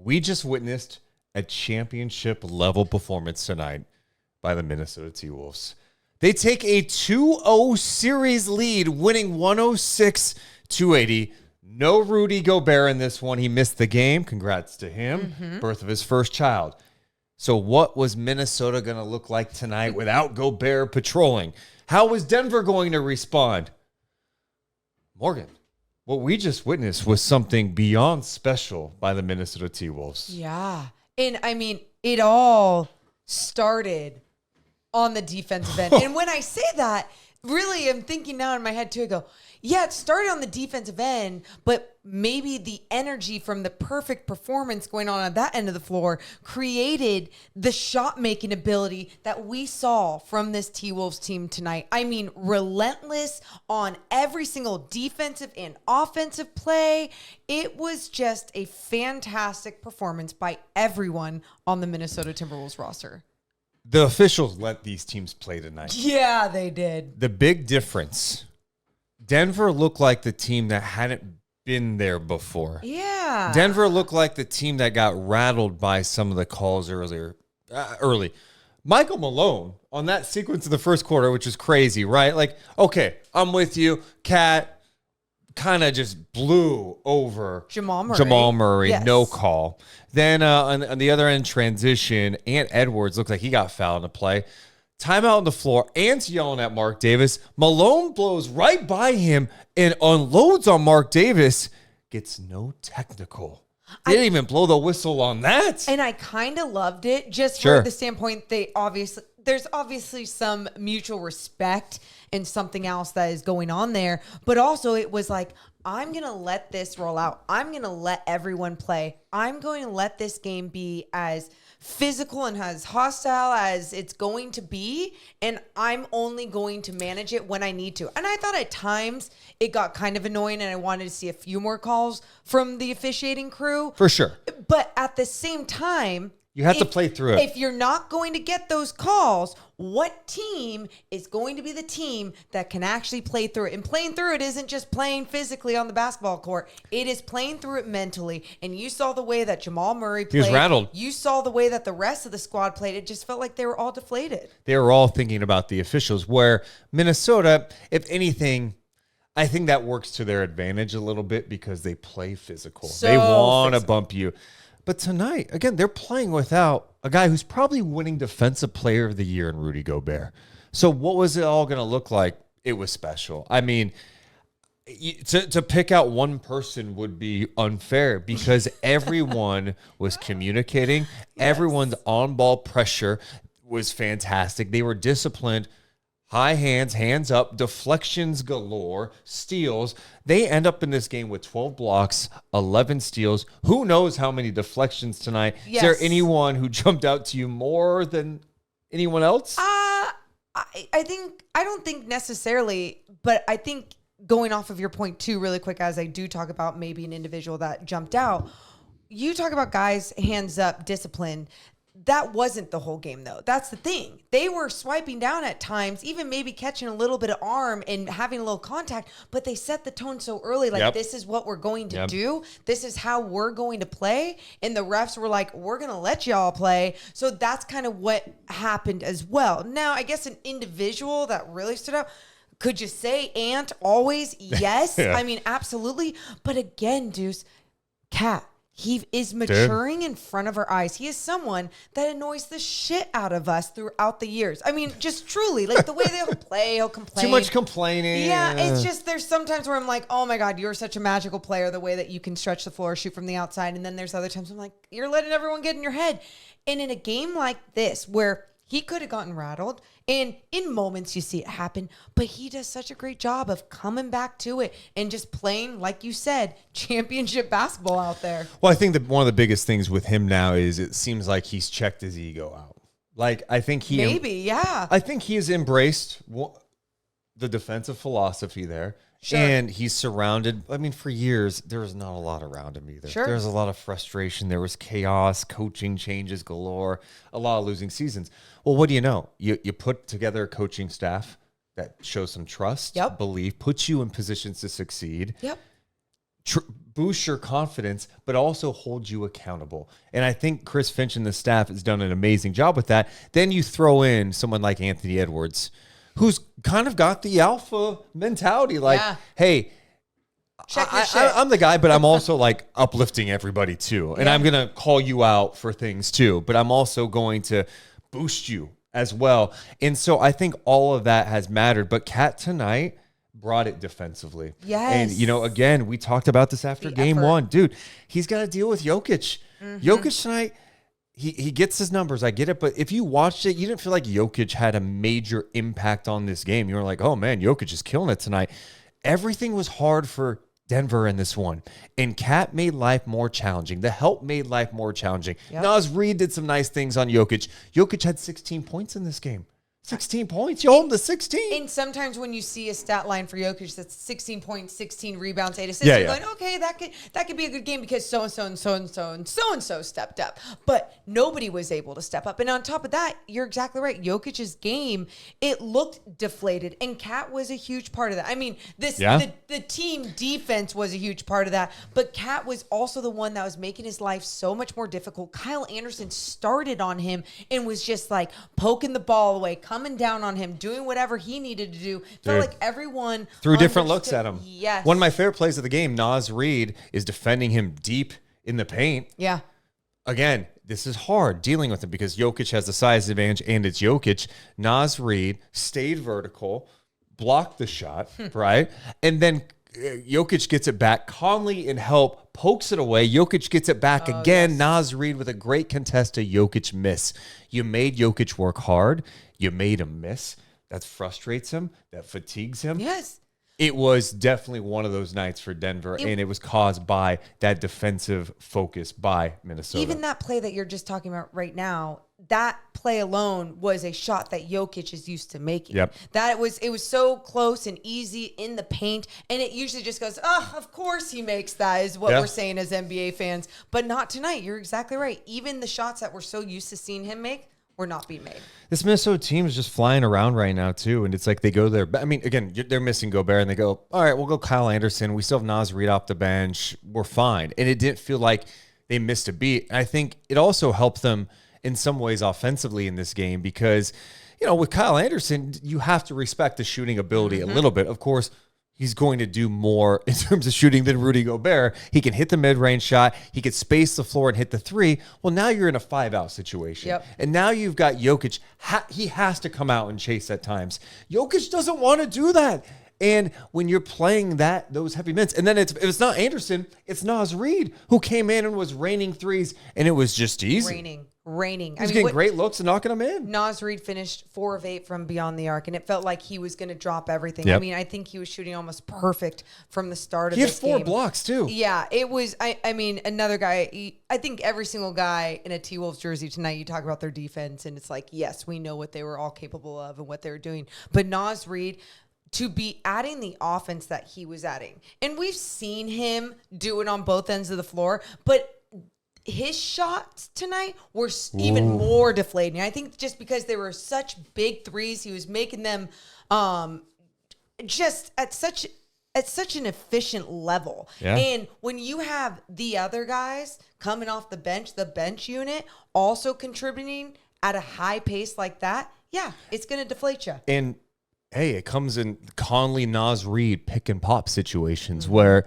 We just witnessed a championship-level performance tonight by the Minnesota T-Wolves. They take a 2-0 series lead, winning 106-280. No Rudy Gobert in this one. He missed the game. Congrats to him. Birth of his first child. So what was Minnesota going to look like tonight without Gobert patrolling? How was Denver going to respond? Morgan, what we just witnessed was something beyond special by the Minnesota T-Wolves. Yeah. And, I mean, it all started on the defensive end. And when I say that, really, I'm thinking now in my head, too, I go, yeah, it started on the defensive end, but maybe the energy from the perfect performance going on at that end of the floor created the shot-making ability that we saw from this T-Wolves team tonight. I mean, relentless on every single defensive and offensive play. It was just a fantastic performance by everyone on the Minnesota Timberwolves roster. The officials let these teams play tonight. Yeah, they did. The big difference, Denver looked like the team that hadn't been there before. Yeah. Denver looked like the team that got rattled by some of the calls early. Michael Malone on that sequence in the first quarter, which is crazy, right? Like, okay, I'm with you. Cat kind of just blew over Jamal Murray. Yes. No call. Then on the other end, transition, Ant Edwards looked like he got fouled in the play. Timeout on the floor. Ant's yelling at Mark Davis. Malone blows right by him and unloads on Mark Davis. Gets no technical. They didn't even blow the whistle on that. And I kind of loved it just for the standpoint there's obviously some mutual respect and something else that is going on there. But also it was like, I'm going to let this roll out. I'm going to let everyone play. I'm going to let this game be as physical and as hostile as it's going to be. And I'm only going to manage it when I need to. And I thought at times it got kind of annoying and I wanted to see a few more calls from the officiating crew. For sure. But at the same time, you have to play through it. If you're not going to get those calls, what team is going to be the team that can actually play through it? And playing through it isn't just playing physically on the basketball court. It is playing through it mentally. And you saw the way that Jamal Murray played. He was rattled. You saw the way that the rest of the squad played. It just felt like they were all deflated. They were all thinking about the officials, where Minnesota, if anything, I think that works to their advantage a little bit because they play physical. They want to bump you. But tonight, again, they're playing without a guy who's probably winning Defensive Player of the Year in Rudy Gobert. So what was it all going to look like? It was special. I mean, to pick out one person would be unfair because everyone was communicating. Yes. Everyone's on-ball pressure was fantastic. They were disciplined. High hands up, deflections galore, steals. They end up in this game with 12 blocks, 11 steals. Who knows how many deflections tonight? Yes. Is there anyone who jumped out to you more than anyone else? I don't think necessarily, but I think going off of your point too, really quick, as I do talk about maybe an individual that jumped out, you talk about guys, hands up, discipline. That wasn't the whole game, though. That's the thing. They were swiping down at times, even maybe catching a little bit of arm and having a little contact, but they set the tone so early, like, this is what we're going to do. This is how we're going to play. And the refs were like, we're going to let y'all play. So that's kind of what happened as well. Now, I guess an individual that really stood out, could you say Ant always? Yes. I mean, absolutely. But again, Deuce, Cat. He is maturing in front of our eyes. He is someone that annoys the shit out of us throughout the years. I mean, just truly, like the way they'll play, he'll complain. Too much complaining. Yeah, it's just there's sometimes where I'm like, oh my God, you're such a magical player, the way that you can stretch the floor, shoot from the outside. And then there's other times I'm like, you're letting everyone get in your head. And in a game like this, where he could have gotten rattled, and in moments you see it happen, but he does such a great job of coming back to it and just playing, like you said, championship basketball out there. Well, I think that one of the biggest things with him now is it seems like he's checked his ego out. Like, I think he... I think he has embraced the defensive philosophy there. Sure. And he's surrounded, I mean, for years, there was not a lot around him either. Sure. There was a lot of frustration. There was chaos, coaching changes galore, a lot of losing seasons. Well, what do you know? You put together a coaching staff that shows some trust, belief, puts you in positions to succeed. Yep. boost your confidence, but also hold you accountable. And I think Chris Finch and the staff has done an amazing job with that. Then you throw in someone like Anthony Edwards, who's kind of got the alpha mentality. Like, hey, I'm the guy, but I'm also like uplifting everybody too. And I'm going to call you out for things too, but I'm also going to boost you as well. And so I think all of that has mattered. But Kat tonight brought it defensively. Yes. And, you know, again, we talked about this after game one. Dude, he's got to deal with Jokic. Jokic tonight, he gets his numbers. I get it. But if you watched it, you didn't feel like Jokic had a major impact on this game. You were like, oh, man, Jokic is killing it tonight. Everything was hard for Denver in this one. And Kat made life more challenging. The help made life more challenging. Yep. Naz Reid did some nice things on Jokic. Jokic had 16 points in this game. 16 points. You hold him to 16. And sometimes when you see a stat line for Jokic that's 16 points, 16 rebounds, 8 assists, you're going, okay, that could be a good game because so-and-so and so-and-so and so-and-so stepped up. But nobody was able to step up. And on top of that, you're exactly right. Jokic's game, it looked deflated. And Kat was a huge part of that. I mean, the team defense was a huge part of that. But Kat was also the one that was making his life so much more difficult. Kyle Anderson started on him and was just like poking the ball away, coming down on him, doing whatever he needed to do. Felt like everyone threw different looks at him. Yes. One of my favorite plays of the game, Naz Reid is defending him deep in the paint. Yeah. Again, this is hard dealing with him because Jokic has the size advantage and it's Jokic. Naz Reid stayed vertical, blocked the shot, right? And then Jokic gets it back. Conley in help pokes it away. Jokic gets it back again. Yes. Naz Reid with a great contest to Jokic miss. You made Jokic work hard. You made him miss. That frustrates him. That fatigues him. Yes. It was definitely one of those nights for Denver, and it was caused by that defensive focus by Minnesota. Even that play that you're just talking about right now, that play alone was a shot that Jokic is used to making. Yep. It was so close and easy in the paint, and it usually just goes, of course he makes that, is what we're saying as NBA fans. But not tonight. You're exactly right. Even the shots that we're so used to seeing him make were not being made. This Minnesota team is just flying around right now, too. And it's like they go there. I mean, again, they're missing Gobert, and they go, all right, we'll go Kyle Anderson. We still have Naz Reid off the bench. We're fine. And it didn't feel like they missed a beat. And I think it also helped them in some ways offensively in this game because, you know, with Kyle Anderson, you have to respect the shooting ability a little bit. Of course, he's going to do more in terms of shooting than Rudy Gobert. He can hit the mid-range shot. He could space the floor and hit the three. Well, now you're in a 5-out situation. Yep. And now you've got Jokic. He has to come out and chase at times. Jokic doesn't want to do that. And when you're playing those heavy minutes, and then it's not Anderson, it's Naz Reid who came in and was raining threes, and it was just easy. Raining. He was getting great looks and knocking them in. Naz Reid finished 4 of 8 from beyond the arc, and it felt like he was going to drop everything. Yep. I mean, I think he was shooting almost perfect from the start of this this game. He had 4 blocks, too. Yeah, it was, I mean, another guy, I think every single guy in a T-Wolves jersey tonight, you talk about their defense, and it's like, yes, we know what they were all capable of and what they were doing. But Naz Reid, to be adding the offense that he was adding, and we've seen him do it on both ends of the floor, but his shots tonight were even more deflating. I think just because they were such big threes, he was making them just at such an efficient level. Yeah. And when you have the other guys coming off the bench unit, also contributing at a high pace like that, yeah, it's going to deflate you. And hey, it comes in Conley, Naz Reid pick and pop situations where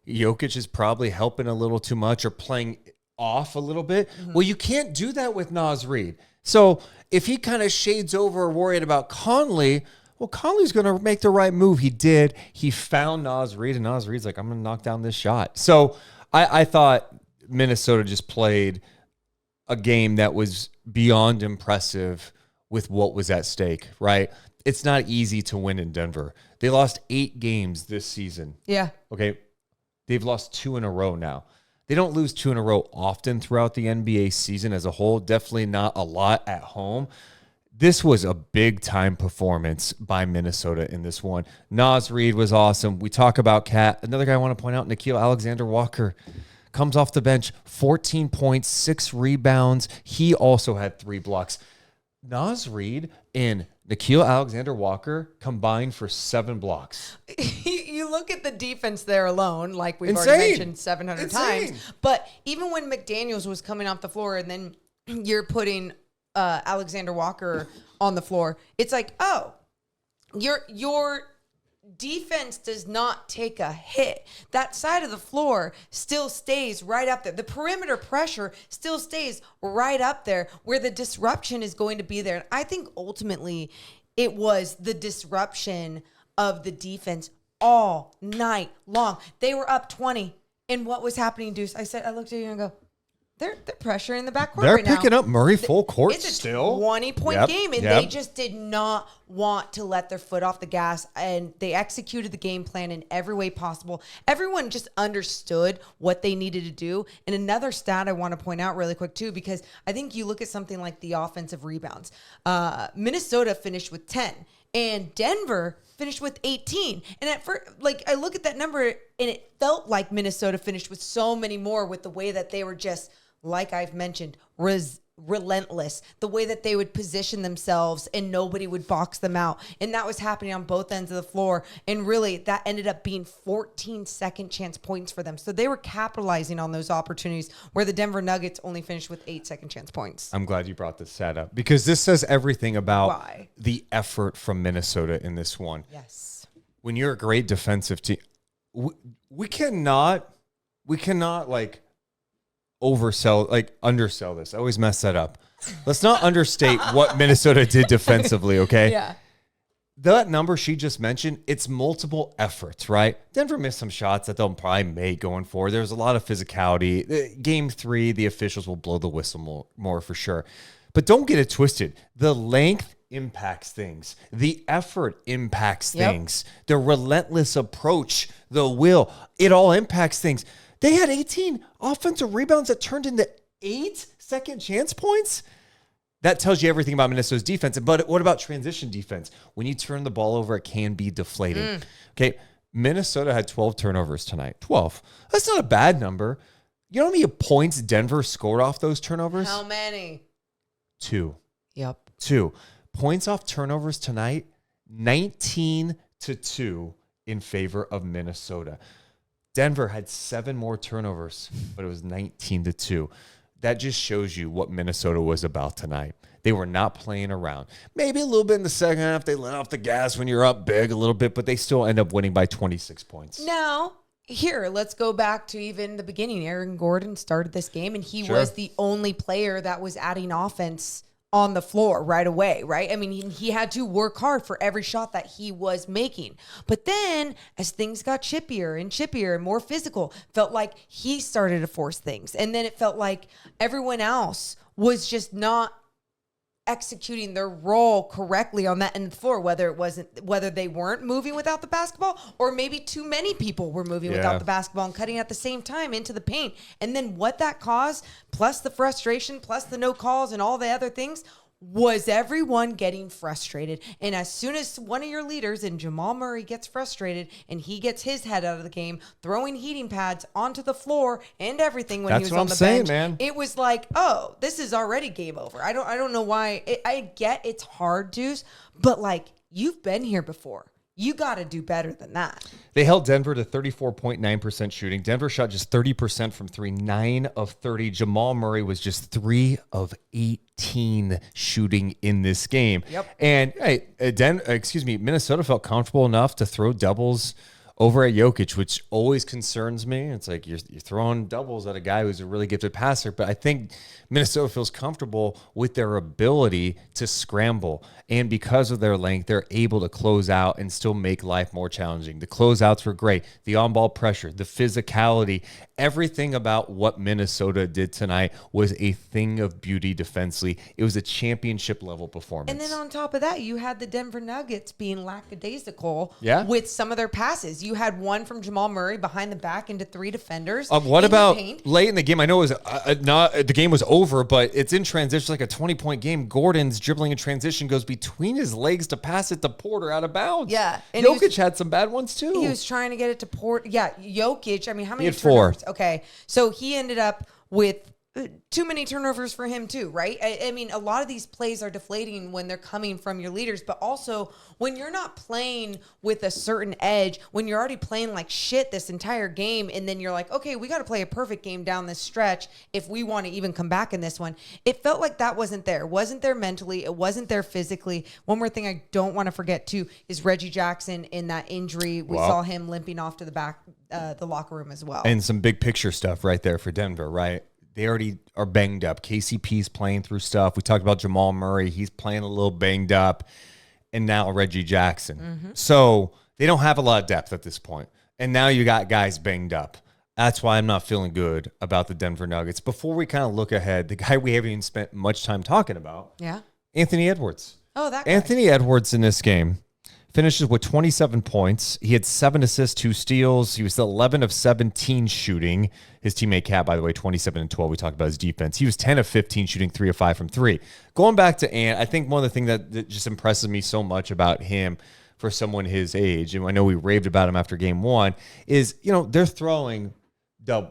Jokic is probably helping a little too much or playing off a little bit. Well, you can't do that with Naz Reid. So if he kind of shades over worried about Conley, well, Conley's going to make the right move. He did. He found Naz Reid, and Naz Reid's like, I'm going to knock down this shot. So I thought Minnesota just played a game that was beyond impressive with what was at stake, right? It's not easy to win in Denver. They lost 8 games this season. Yeah. Okay. They've lost 2 in a row now. They don't lose 2 in a row often throughout the NBA season as a whole. Definitely not a lot at home. This was a big-time performance by Minnesota in this one. Naz Reid was awesome. We talk about Kat. Another guy I want to point out, Nickeil Alexander-Walker, comes off the bench, 14 points, 6 rebounds. He also had 3 blocks. Naz Reid and Nickeil Alexander-Walker combined for 7 blocks. You you look at the defense there alone, like we've Insane. already mentioned 700 Insane. times, but even when McDaniels was coming off the floor and then you're putting Alexander Walker on the floor, it's like, oh, your defense does not take a hit. That side of the floor still stays right up there. The perimeter pressure still stays right up there where the disruption is going to be there. And I think ultimately it was the disruption of the defense all night long. They were up 20. And what was happening, Deuce? I looked at you and go, they're pressuring the backcourt They're right now. picking up Murray full court It's a still. 20-point game, and they just did not want to let their foot off the gas, and they executed the game plan in every way possible. Everyone just understood what they needed to do. And another stat I want to point out really quick, too, because I think you look at something like the offensive rebounds. Minnesota finished with 10, and Denver finished with 18. And at first, I look at that number, and it felt like Minnesota finished with so many more with the way that they were just, like I've mentioned, relentless, the way that they would position themselves and nobody would box them out. And that was happening on both ends of the floor. And really, that ended up being 14 second chance points for them. So they were capitalizing on those opportunities where the Denver Nuggets only finished with 8 second chance points. I'm glad you brought this stat up because this says everything about the effort from Minnesota in this one. Yes. When you're a great defensive team, we cannot undersell this. I always mess that up. Let's not understate what Minnesota did defensively, okay? Yeah. That number she just mentioned, it's multiple efforts, right? Denver missed some shots that they'll probably make going forward. There's a lot of physicality. Game 3, the officials will blow the whistle more for sure. But don't get it twisted. The length impacts things. The effort impacts things. The relentless approach, the will, it all impacts things. They had 18 offensive rebounds that turned into 8 second chance points. That tells you everything about Minnesota's defense. But what about transition defense? When you turn the ball over, it can be deflating. Okay, Minnesota had 12 turnovers tonight. 12. That's not a bad number. You know how many points Denver scored off those turnovers? How many? 2. Yep. 2. Points off turnovers tonight, 19-2 in favor of Minnesota. Denver had 7 more turnovers, but it was 19-2. That just shows you what Minnesota was about tonight. They were not playing around. Maybe a little bit in the second half. They let off the gas when you're up big a little bit, but they still end up winning by 26 points. Now, here, let's go back to even the beginning. Aaron Gordon started this game, and he was the only player that was adding offense on the floor right away, right? I mean, he had to work hard for every shot that he was making. But then as things got chippier and more physical, felt like he started to force things. And then it felt like everyone else was just not executing their role correctly on that end of the floor, whether they weren't moving without the basketball or maybe too many people were moving without the basketball and cutting at the same time into the paint. And then what that caused, plus the frustration, plus the no calls and all the other things, was everyone getting frustrated. And as soon as one of your leaders in Jamal Murray gets frustrated and he gets his head out of the game, throwing heating pads onto the floor and everything when he was on the bench, man. It was like, oh, this is already game over. I don't know why. I get it's hard, Deuce, but you've been here before. You got to do better than that. They held Denver to 34.9% shooting. Denver shot just 30% from 3, 9 of 30. Jamal Murray was just 3 of 18 shooting in this game. Yep. And Minnesota felt comfortable enough to throw doubles over at Jokic, which always concerns me. It's like you're throwing doubles at a guy who's a really gifted passer, but I think Minnesota feels comfortable with their ability to scramble. And because of their length, they're able to close out and still make life more challenging. The closeouts were great. The on-ball pressure, the physicality, everything about what Minnesota did tonight was a thing of beauty defensively. It was a championship-level performance. And then on top of that, you had the Denver Nuggets being lackadaisical with some of their passes. You had one from Jamal Murray behind the back into 3 defenders. What about late in the game? I know it was the game was over, but it's in transition, like a 20-point game. Gordon's dribbling in transition goes between his legs to pass it to Porter out of bounds. Yeah. And Jokic had some bad ones too. He was trying to get it to Porter. Yeah, Jokic. I mean, how many turnovers? 4. Okay. So he ended up with too many turnovers for him too, right? I mean, a lot of these plays are deflating when they're coming from your leaders, but also when you're not playing with a certain edge, when you're already playing like shit this entire game, and then you're like, okay, we got to play a perfect game down this stretch if we want to even come back in this one. It felt like that wasn't there. It wasn't there mentally. It wasn't there physically. One more thing I don't want to forget too is Reggie Jackson in that injury. We saw him limping off to the back, the locker room as well. And some big picture stuff right there for Denver, right? They already are banged up. KCP's playing through stuff. We talked about Jamal Murray. He's playing a little banged up. And now Reggie Jackson. Mm-hmm. So they don't have a lot of depth at this point. And now you got guys banged up. That's why I'm not feeling good about the Denver Nuggets. Before we kind of look ahead, the guy we haven't even spent much time talking about, Anthony Edwards. Oh, that guy. Anthony Edwards in this game finishes with 27 points. He had 7 assists, 2 steals. He was 11 of 17 shooting. His teammate Cat, by the way, 27 and 12. We talked about his defense. He was 10 of 15 shooting, 3 of 5 from 3. Going back to Ant, I think one of the things that just impresses me so much about him for someone his age, and I know we raved about him after game 1, is, they're throwing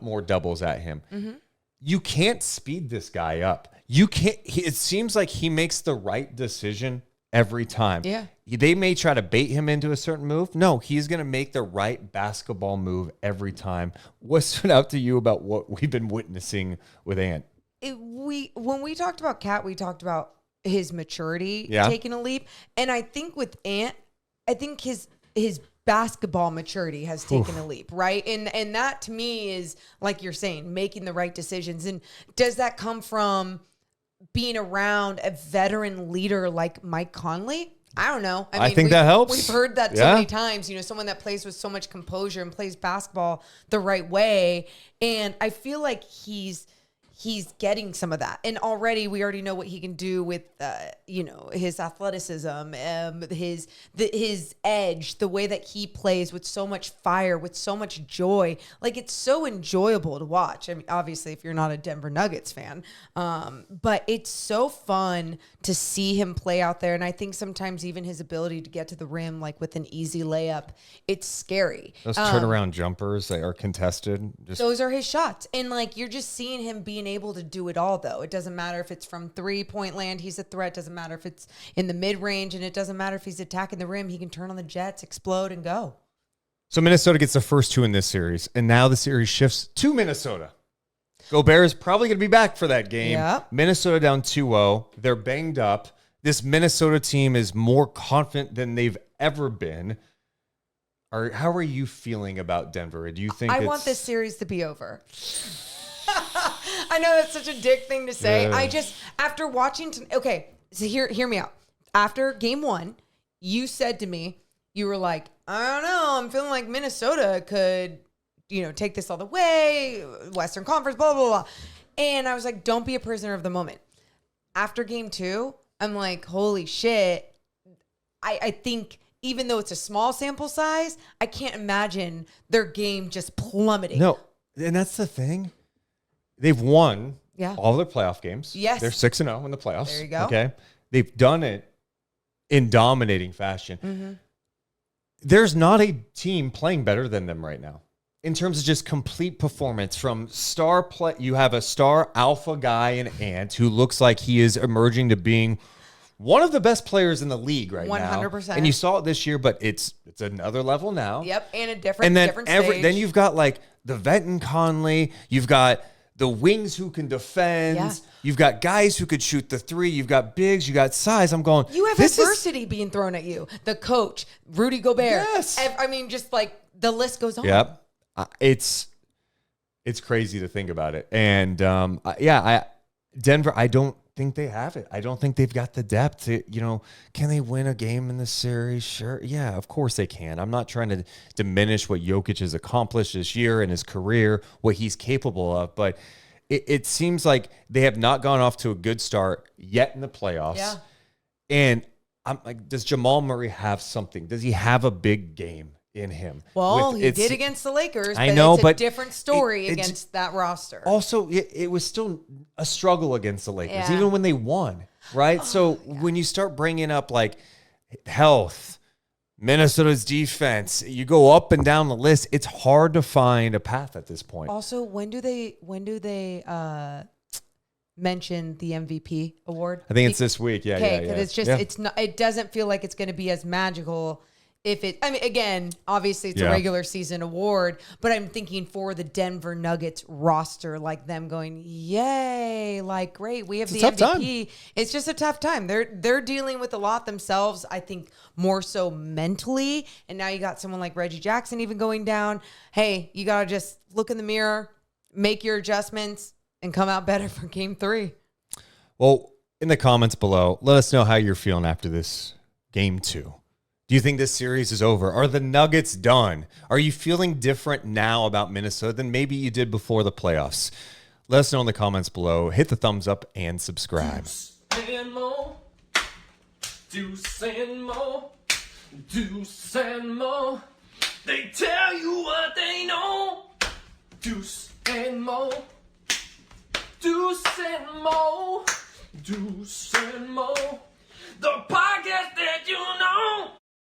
more doubles at him. Mm-hmm. You can't speed this guy up. You can't. It seems like he makes the right decision every time. Yeah. They may try to bait him into a certain move. No, he's going to make the right basketball move every time. What stood out to you about what we've been witnessing with Ant? When we talked about Cat, we talked about his maturity taking a leap. And I think with Ant, I think his basketball maturity has taken a leap, right? And that to me is, like you're saying, making the right decisions. And does that come from being around a veteran leader like Mike Conley? I don't know. I mean, think that helps. We've heard that so many times, someone that plays with so much composure and plays basketball the right way. And I feel like he's getting some of that. And we already know what he can do with, his athleticism, his edge, the way that he plays with so much fire, with so much joy. Like, it's so enjoyable to watch. I mean, obviously, if you're not a Denver Nuggets fan, but it's so fun to see him play out there. And I think sometimes even his ability to get to the rim, like with an easy layup, it's scary. Those turnaround jumpers that are contested. Those are his shots. And you're just seeing him being able to do it all, though. It doesn't matter if it's from 3-point land, he's a threat. Doesn't matter if it's in the mid-range, and it doesn't matter if he's attacking the rim. He can turn on the jets, explode, and go. So Minnesota gets the first 2 in this series, and now the series shifts to Minnesota. Gobert is probably going to be back for that game. Yep. Minnesota down 2-0. They're banged up. This Minnesota team is more confident than they've ever been. How are you feeling about Denver? Do you think I want this series to be over? I know that's such a dick thing to say. Yeah. I just, after watching, okay, so hear me out. After game 1, you said to me, you were like, I don't know, I'm feeling like Minnesota could, take this all the way, Western Conference, blah, blah, blah. And I was like, don't be a prisoner of the moment. After game 2, I'm like, holy shit. I think even though it's a small sample size, I can't imagine their game just plummeting. No, and that's the thing. They've won all their playoff games. Yes. They're 6-0 in the playoffs. There you go. Okay. They've done it in dominating fashion. Mm-hmm. There's not a team playing better than them right now. In terms of just complete performance from star play, you have a star alpha guy in Ant who looks like he is emerging to being one of the best players in the league right 100%. now. And you saw it this year, but it's another level now. Yep, and a different stage. Then you've got the vet and Conley. You've got the wings who can defend. Yeah. You've got guys who could shoot the 3. You've got bigs. You got size. I'm going. You have adversity being thrown at you. The coach, Rudy Gobert. Yes. I mean, just the list goes on. Yep. It's crazy to think about it. And Denver, I don't think they have it. I don't think they've got the depth. Can they win a game in this series? Sure. Yeah, of course they can. I'm not trying to diminish what Jokic has accomplished this year in his career, what he's capable of, but it seems like they have not gone off to a good start yet in the playoffs. Yeah. And I'm like, does Jamal Murray have something? Does he have a big game in him? Well, he did against the Lakers, I know, it's a different story against that roster. Also, it was still a struggle against the Lakers, even when they won, right? When you start bringing up health, Minnesota's defense, you go up and down the list, it's hard to find a path at this point. Also, when do they mention the MVP award? I think it's this week. Yeah, Okay, yeah, because yeah. it's just it's not. It doesn't feel like it's going to be as magical. If it, I mean, again, obviously it's a regular season award, but I'm thinking for the Denver Nuggets roster, like them going, yay, like great, we have the MVP. Time. It's just a tough time. They're dealing with a lot themselves. I think more so mentally, and now you got someone like Reggie Jackson even going down. Hey, you gotta just look in the mirror, make your adjustments, and come out better for Game 3. Well, in the comments below, let us know how you're feeling after this Game 2. Do you think this series is over? Are the Nuggets done? Are you feeling different now about Minnesota than maybe you did before the playoffs? Let us know in the comments below. Hit the thumbs up and subscribe. Deuce and Mo. Deuce and Mo. Deuce and Mo. They tell you what they know. Deuce and Mo. Deuce and Mo. Deuce and Mo. The podcast that